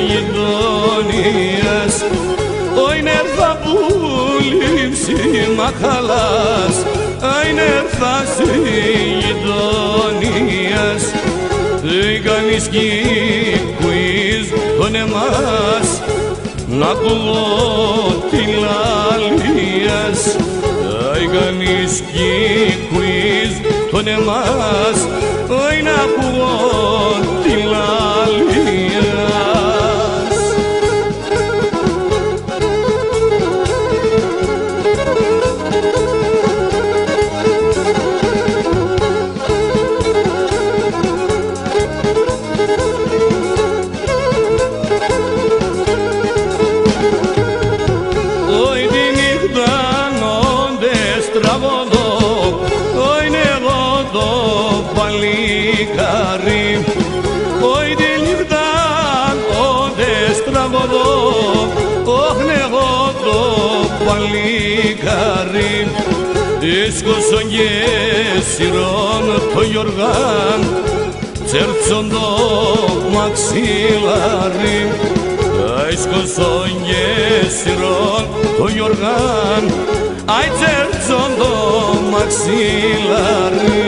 γειτονίας, όιν έρθα που λείψει μαχαλάς, όιν έρθα γειτονίας, δεν κάνεις κύκουις τον εμάς, να ακούω την λαλίας, δεν κάνεις κύκουις τον εμάς, όιν να ακούω την λαλίας. Παλικάρι, όι τη νύχταν όντες τραγωδώ, όχ εγώ το παλικάρι, δίσκωσον και σειρών το Γιωργάν, τσέρτσον το μαξιλάρι, δίσκωσον και σειρών το Γιωργάν, αι τσέρτσον το μαξιλάρι.